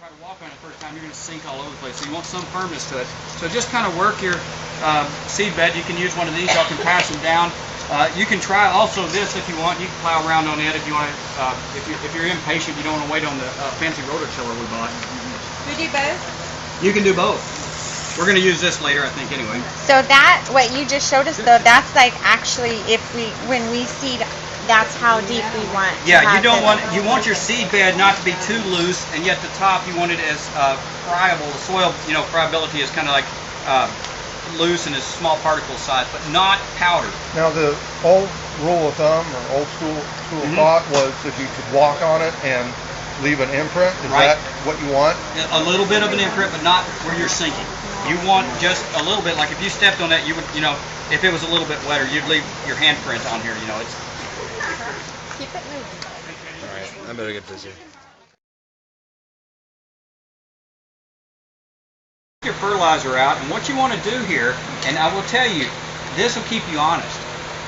try to walk on it the first time, you're going to sink all over the place. So you want some firmness to it. So just kind of work your seed bed. You can use one of these. Y'all can pass them down. You can try also this if you want. You can plow around on it if you want to. If you're impatient, you don't want to wait on the fancy rototiller we bought. We do both? You can do both. We're going to use this later, I think, anyway. So that, what you just showed us, though, that's like actually when we seed, that's how deep we want. Yeah, you want your seed bed not to be too loose, and yet the top you want it as friable. The soil, friability is kind of like loose and is small particle size, but not powdered. Now the old rule of thumb or old school of thought was if you could walk on it and leave an imprint. Is that what you want? A little bit of an imprint, but not where you're sinking. You want just a little bit, like if you stepped on that, you would, if it was a little bit wetter, you'd leave your handprint on here, It's. Keep it moving. All right, I better get busy. Your fertilizer out, and what you want to do here, and I will tell you, this will keep you honest,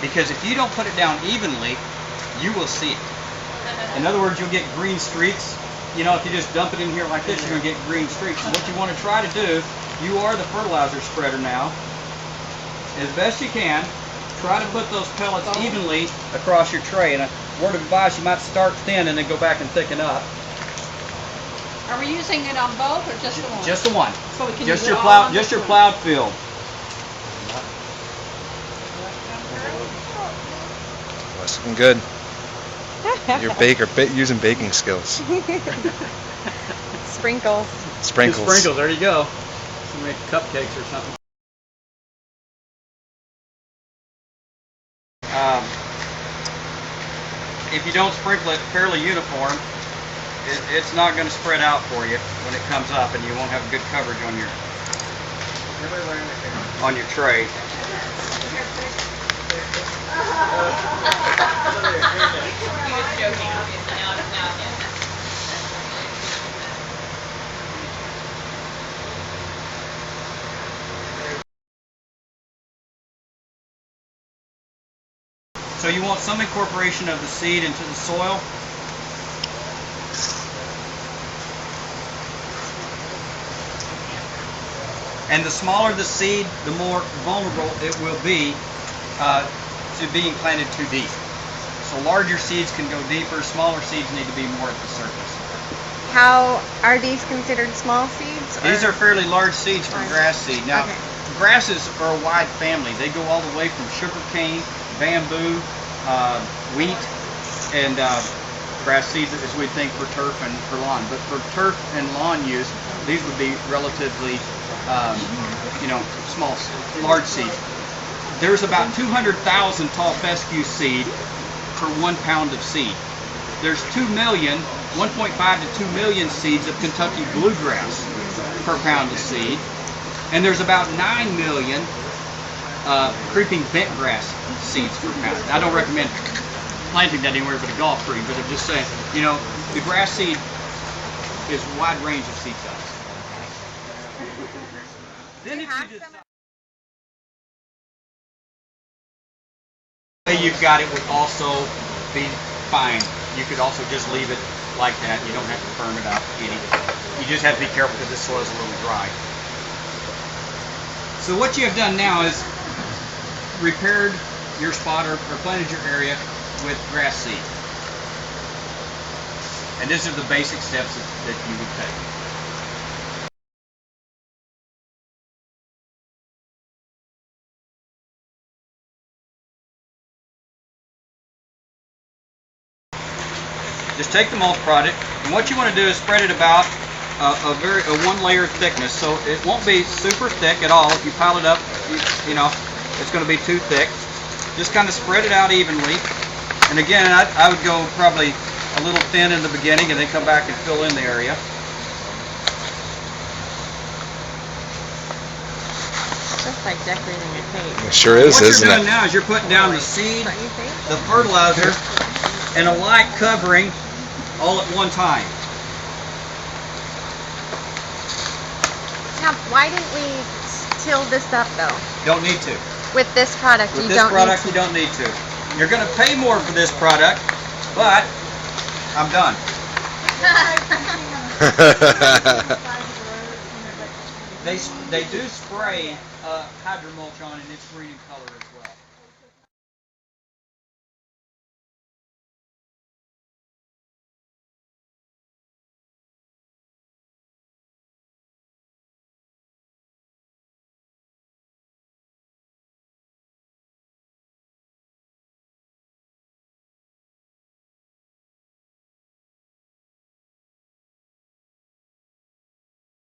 because if you don't put it down evenly, you will see it. In other words, you'll get green streaks. If you just dump it in here like this, you're going to get green streaks. And what you want to try to do, you are the fertilizer spreader now, as best you can, try to put those pellets evenly across your tray. And a word of advice, you might start thin and then go back and thicken up. Are we using it on both or just the one? Just the one. So we can just use your it plow, all on just this your one. plowed field. That's looking good. You're using baking skills. Sprinkles. Sprinkles. Sprinkles, there you go. You make cupcakes or something. If you don't sprinkle it fairly uniform, it's not going to spread out for you when it comes up, and you won't have good coverage on your tray. So you want some incorporation of the seed into the soil. And the smaller the seed, the more vulnerable it will be to being planted too deep. So larger seeds can go deeper, smaller seeds need to be more at the surface. How are these considered small seeds? These are fairly large seeds for grass seed. Now, grasses are a wide family. They go all the way from sugarcane, bamboo, wheat, and grass seeds, as we think, for turf and for lawn. But for turf and lawn use, these would be relatively, large seeds. There's about 200,000 tall fescue seed per 1 pound of seed. There's 1.5 to 2 million seeds of Kentucky bluegrass per pound of seed. And there's about 9 million creeping bentgrass seeds per pound. I don't recommend planting that anywhere but a golf tree, but I'm just saying, the grass seed is a wide range of seed size. Then if you just you've got, it would also be fine. You could also just leave it like that. You don't have to firm it up any. You just have to be careful because this soil is a little dry. So what you have done now is repaired your spot or planted your area with grass seed. And these are the basic steps that you would take. Just take the mulch product, and what you want to do is spread it about a 1 layer thickness, so it won't be super thick at all. If you pile it up, it's going to be too thick. Just kind of spread it out evenly. And again, I would go probably a little thin in the beginning, and then come back and fill in the area. Just like decorating a cake. It sure is, isn't it? What you're doing now is you're putting down the seed, the fertilizer, and a light covering all at one time. Now, why didn't we till this up though? Don't need to. With this product, With you this don't product, need you don't need to. You're going to pay more for this product, but I'm done. They do spray hydro mulch on, and it's green in color as well.